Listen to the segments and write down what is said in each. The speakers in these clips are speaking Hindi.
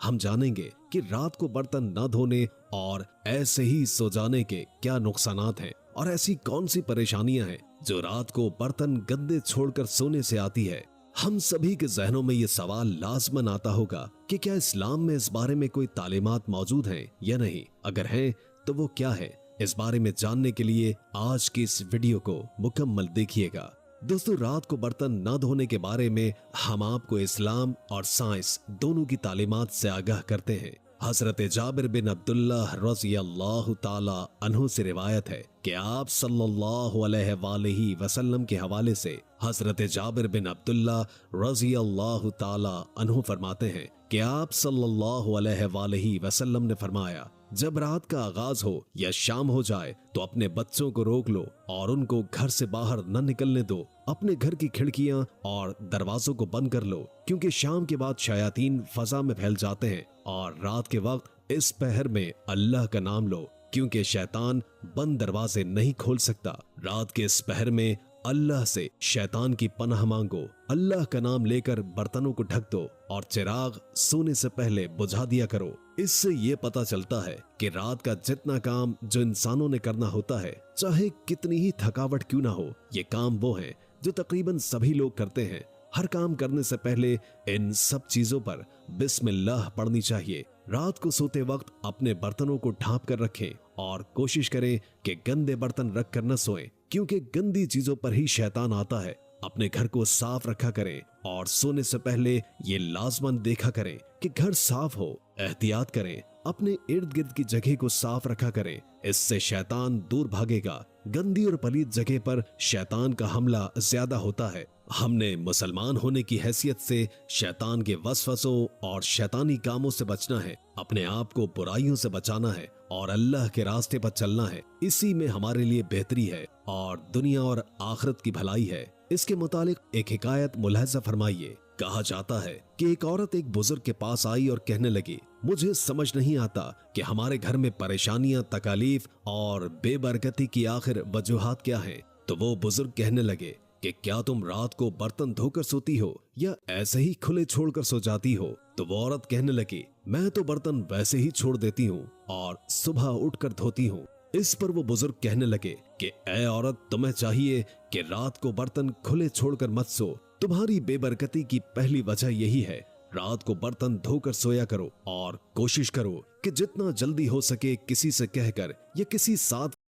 हम जानेंगे कि रात को बर्तन न धोने और ऐसे ही सो जाने के क्या नुकसानात हैं और ऐसी कौन सी परेशानियां हैं जो रात को बर्तन गंदे छोड़कर सोने से आती है। हम सभी के जहनों में ये सवाल लाजमन आता होगा कि क्या इस्लाम में इस बारे में कोई तालीमात मौजूद हैं या नहीं। अगर हैं तो वो क्या है, इस बारे में जानने के लिए आज की इस वीडियो को मुकम्मल देखिएगा। दोस्तों, रात को बर्तन न धोने के बारे में हम आपको इस्लाम और साइंस दोनों की तालीमात से आगाह करते हैं। हजरत जाबिर बिन अब्दुल्लाह रज़ियल्लाहु ताला अन्हु से रिवायत है कि आप सल्लल्लाहु अलैहि वसल्लम के हवाले से हजरत जाबिर बिन अब्दुल्लाह रज़ियल्लाहु ताला अन्हु फरमाते हैं कि आप सल्लल्लाहु अलैहि वसल्लम ने फरमाया, जब रात का आगाज हो या शाम हो जाए तो अपने बच्चों को रोक लो और उनको घर से बाहर न निकलने दो। अपने घर की खिड़कियां और दरवाजों को बंद कर लो, क्योंकि शाम के बाद शयातीन फजा में फैल जाते हैं। और रात के वक्त इस पहर में अल्लाह का नाम लो, क्योंकि शैतान बंद दरवाजे नहीं खोल सकता। रात के इस पहर में अल्लाह से शैतान की पनाह मांगो। अल्लाह का नाम लेकर बर्तनों को ढक दो और चिराग सोने से पहले बुझा दिया करो। इससे ये पता चलता है कि रात का जितना काम जो इंसानों ने करना होता है, चाहे कितनी ही थकावट क्यों ना हो, ये काम वो है जो तकरीबन सभी लोग करते हैं। हर काम करने से पहले इन सब चीजों पर बिस्मिल्लाह पढ़नी चाहिए। रात को सोते वक्त अपने बर्तनों को ढांप कर रखें और कोशिश करें कि गंदे बर्तन रख कर न सोएं, क्योंकि गंदी चीजों पर ही शैतान आता है। अपने घर को साफ रखा करें और सोने से पहले ये लाजमन देखा करें कि घर साफ हो। एहतियात करें, अपने इर्द गिर्द की जगह को साफ रखा करें, इससे शैतान दूर भागेगा। गंदी और पलीद जगह पर शैतान का हमला ज्यादा होता है। हमने मुसलमान होने की हैसियत से शैतान के वसवसों और शैतानी कामों से बचना है, अपने आप को बुराइयों से बचाना है और अल्लाह के रास्ते पर चलना है। इसी में हमारे लिए बेहतरी है और दुनिया और आखिरत की भलाई है। इसके मुतालिक एक हिकायत मुलाहिजा फरमाइए। कहा जाता है कि एक औरत एक बुजुर्ग के पास आई और कहने लगी, मुझे समझ नहीं आता कि हमारे घर में परेशानियां, तकालीफ और बेबरकती की आखिर वजूहात क्या हैं। तो वो बुजुर्ग कहने लगे कि क्या तुम रात को बर्तन धोकर सोती हो या ऐसे ही खुले छोड़कर सो जाती हो। तो वो औरत कहने लगी, मैं तो बर्तन वैसे ही छोड़ देती हूँ और सुबह उठकर धोती हूँ। इस पर वो बुजुर्ग कहने लगे कि ऐ औरत, तुम्हें चाहिए कि रात को बर्तन खुले छोड़कर मत सो। तुम्हारी बेबरकती की पहली वजह यही है। रात को बर्तन धोकर सोया करो और कोशिश करो कि जितना जल्दी हो सके किसी से कहकर या किसी साथ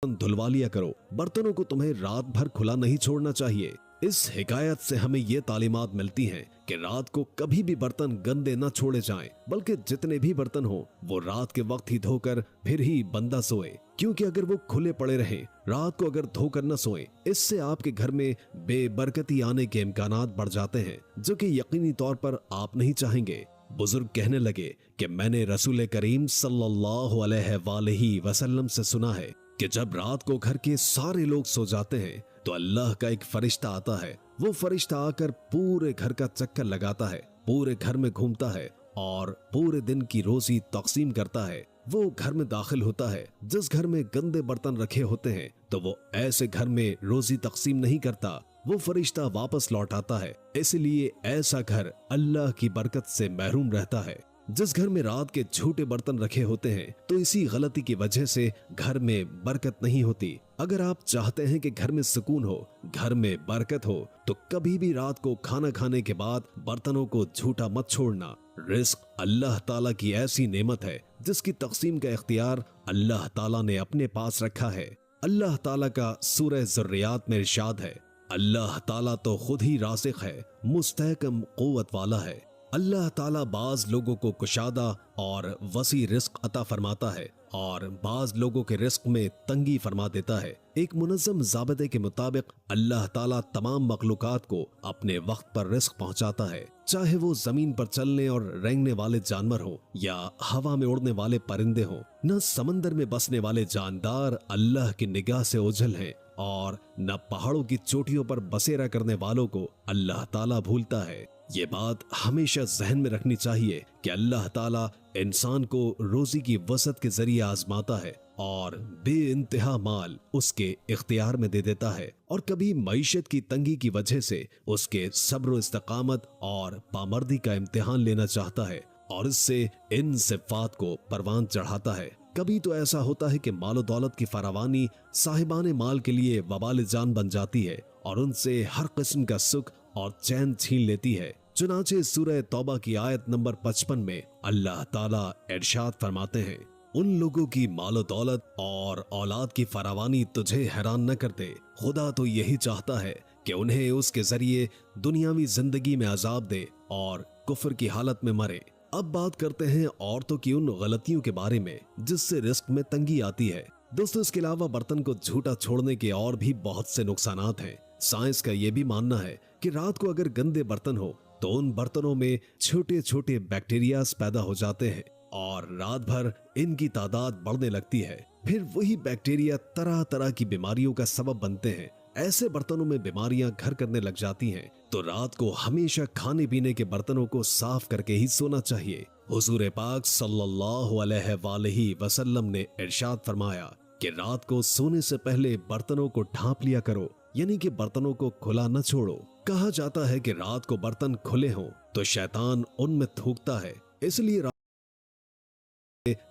धुलवा लिया करो। बर्तनों को तुम्हें रात भर खुला नहीं छोड़ना चाहिए। इस हिकायत से हमें ये तालीमात मिलती हैं कि रात को कभी भी बर्तन गंदे न छोड़े जाएं, बल्कि जितने भी बर्तन हो वो रात के वक्त ही धोकर फिर ही बंदा सोए। क्योंकि अगर वो खुले पड़े रहें, रात को अगर धोकर न सोएं, इससे आपके घर में बेबरकती आने के इम्कानात बढ़ जाते हैं, जो कि यकीनी तौर पर आप नहीं चाहेंगे। बुजुर्ग कहने लगे कि मैंने रसूल करीम सल्लल्लाहु अलैहि वसल्लम से सुना है कि जब रात को घर के सारे लोग सो जाते हैं तो अल्लाह का एक फरिश्ता आता है। वो फरिश्ता आकर पूरे घर का चक्कर लगाता है, पूरे घर में घूमता है और पूरे दिन की रोजी तकसीम करता है। वो घर में दाखिल होता है जिस घर में गंदे बर्तन रखे होते हैं, तो वो ऐसे घर में रोजी तकसीम नहीं करता, वो फरिश्ता वापस लौट आता है। इसलिए ऐसा घर अल्लाह की बरकत से महरूम रहता है। जिस घर में रात के झूठे बर्तन रखे होते हैं, तो इसी गलती की वजह से घर में बरकत नहीं होती। अगर आप चाहते हैं कि घर में सुकून हो, घर में बरकत हो, तो कभी भी रात को खाना खाने के बाद बर्तनों को झूठा मत छोड़ना। रिस्क अल्लाह ताला की ऐसी नेमत है जिसकी तकसीम का इख्तियार अल्लाह ताला ने अपने पास रखा है। अल्लाह ताला का सूरह ज़ुर्रियात में इरशाद है, अल्लाह ताला तो खुद ही रासिक है, मुस्तहकम कुव्वत वाला है। अल्लाह ताला बाज लोगों को कुशादा और वसी रिस्क अता फरमाता है और बाज लोगों के रिस्क में तंगी फरमा देता है। एक मुनज़्ज़म ज़ाबिते के मुताबिक अल्लाह ताला तमाम मखलूकात को अपने वक्त पर रिस्क पहुंचाता है, चाहे वो जमीन पर चलने और रेंगने वाले जानवर हो या हवा में उड़ने वाले परिंदे हो। न समंदर में बसने वाले जानदार अल्लाह की निगाह से ओझल हैं और न पहाड़ों की चोटियों पर बसेरा करने वालों को अल्लाह ताला भूलता है। ये बात हमेशा जहन में रखनी चाहिए कि अल्लाह ताला इंसान को रोजी की वसत के जरिए आजमाता है और बेइंतहा माल उसके इख्तियार में दे देता है, और कभी मईशत की तंगी की वजह से उसके सब्र इस्तकामत और पामर्दी का इम्तिहान लेना चाहता है और इससे इन सिफ़ात को परवान चढ़ाता है। कभी तो ऐसा होता है कि मालो दौलत की फरावानी साहिबाने माल के लिए वबाल जान बन जाती है और उनसे हर किस्म का सुख और चैन छीन लेती है। चुनाचे सूरह तौबा की आयत नंबर 55 में अल्लाह ताला इरशाद फरमाते हैं, उन लोगों की मालो दौलत और औलाद की फरावानी तुझे हैरान न करते। खुदा तो यही चाहता है कि उन्हें उसके जरिए दुनियावी जिंदगी में अजाब दे और कुफ्र की हालत में मरे। अब बात करते हैं औरतों की उन गलतियों के बारे में जिससे रिस्क में तंगी आती है। दोस्तों, इसके अलावा बर्तन को झूठा छोड़ने के और भी बहुत से नुकसानात हैं। साइंस का यह भी मानना है कि रात को अगर गंदे बर्तन हो तो उन बर्तनों में छोटे छोटे बैक्टीरिया पैदा हो जाते हैं और रात भर इनकी तादाद बढ़ने लगती है। फिर वही बैक्टीरिया तरह तरह की बीमारियों का सबब बनते हैं। ऐसे बर्तनों में बीमारियां घर करने लग जाती हैं, तो रात को हमेशा खाने पीने के बर्तनों को साफ करके ही सोना चाहिए। हुजूर पाक सल्लल्लाहु अलैहि वसल्लम ने इरशाद फरमाया कि रात को सोने से पहले बर्तनों को ढांप लिया करो, यानी कि बर्तनों को खुला न छोड़ो। कहा जाता है कि रात को बर्तन खुले हों तो शैतान उनमें थूकता है, इसलिए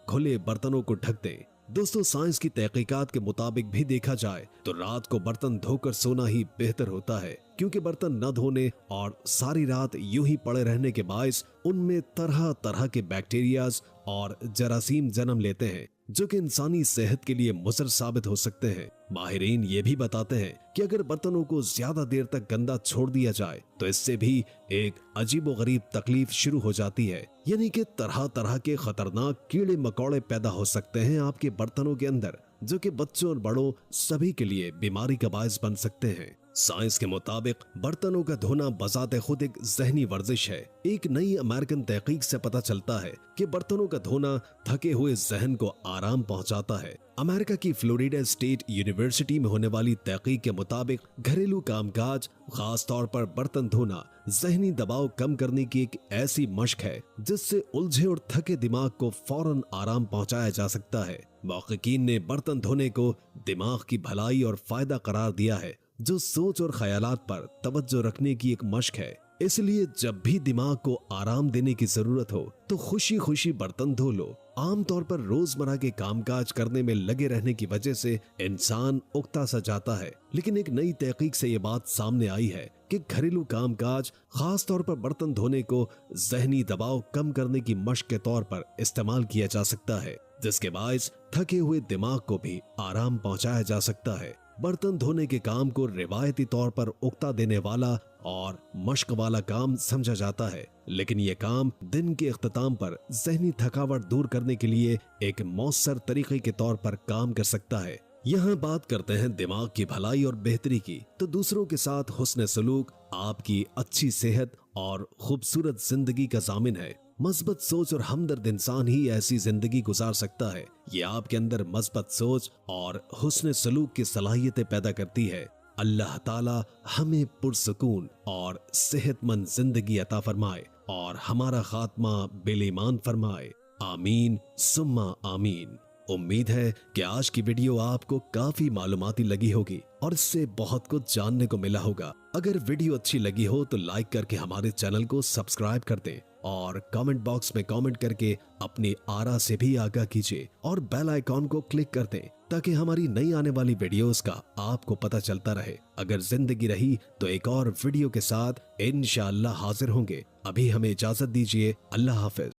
खुले बर्तनों को ढक दें। दोस्तों, साइंस की तहकीकात के मुताबिक भी देखा जाए तो रात को बर्तन धोकर सोना ही बेहतर होता है, क्योंकि बर्तन न धोने और सारी रात यूं ही पड़े रहने के बायस उनमें तरह तरह के बैक्टीरियाज और जरासीम जन्म लेते हैं जो कि इंसानी सेहत के लिए मुज़र साबित हो सकते हैं। माहिरीन ये भी बताते हैं कि अगर बर्तनों को ज्यादा देर तक गंदा छोड़ दिया जाए तो इससे भी एक अजीबोगरीब तकलीफ शुरू हो जाती है, यानी कि तरह तरह के खतरनाक कीड़े मकोड़े पैदा हो सकते हैं आपके बर्तनों के अंदर, जो कि बच्चों और बड़ों सभी के लिए बीमारी का बायस बन सकते हैं। साइंस के मुताबिक बर्तनों का धोना बजाते खुद एक जहनी वर्जिश है। एक नई अमेरिकन तहकीक से पता चलता है कि बर्तनों का धोना थके हुए जहन को आराम पहुंचाता है। अमेरिका की फ्लोरिडा स्टेट यूनिवर्सिटी में होने वाली तहकीक के मुताबिक घरेलू कामकाज, खास तौर पर बर्तन धोना, जहनी दबाव कम करने की एक ऐसी मशक है जिससे उलझे और थके दिमाग को फौरन आराम पहुंचाया जा सकता है। मुहक्किकीन ने बर्तन धोने को दिमाग की भलाई और फायदा करार दिया है, जो सोच और ख्यालात पर तवज्जो रखने की एक मशक है। इसलिए जब भी दिमाग को आराम देने की जरूरत हो तो खुशी खुशी बर्तन धो लो। आमतौर पर रोजमर्रा के कामकाज करने में लगे रहने की वजह से इंसान उकता सा जाता है, लेकिन एक नई तहकीक से ये बात सामने आई है कि घरेलू कामकाज, खास तौर पर बर्तन धोने को जहनी दबाव कम करने की मशक के तौर पर इस्तेमाल किया जा सकता है, जिसके बायस थके हुए दिमाग को भी आराम पहुंचाया जा सकता है। बर्तन धोने के काम को रिवायती तौर पर उकता देने वाला और मशक वाला काम समझा जाता है, लेकिन ये काम दिन के इख्तिताम पर जहनी थकावट दूर करने के लिए एक मौसर तरीके के तौर पर काम कर सकता है। यहाँ बात करते हैं दिमाग की भलाई और बेहतरी की, तो दूसरों के साथ हुस्न सलूक आपकी अच्छी सेहत और खूबसूरत जिंदगी का जामिन है। मस्बत सोच और हमदर्द इंसान ही ऐसी जिंदगी गुजार सकता है। ये आपके अंदर मस्बत सोच और हुस्न सलूक की सलाहियतें पैदा करती है। अल्लाह ताला हमें पुरसकून और सेहतमंद जिंदगी अता फरमाए और हमारा खात्मा बिल-ईमान फरमाए। आमीन सुम्मा आमीन। उम्मीद है कि आज की वीडियो आपको काफी मालूमाती लगी होगी और इससे बहुत कुछ जानने को मिला होगा। अगर वीडियो अच्छी लगी हो तो लाइक करके हमारे चैनल को सब्सक्राइब कर दें और कमेंट बॉक्स में कमेंट करके अपनी आरा से भी आगाह कीजिए और बेल आइकॉन को क्लिक कर दें ताकि हमारी नई आने वाली वीडियोस का आपको पता चलता रहे। अगर जिंदगी रही तो एक और वीडियो के साथ इंशाअल्लाह हाजिर होंगे। अभी हमें इजाजत दीजिए। अल्लाह हाफिज।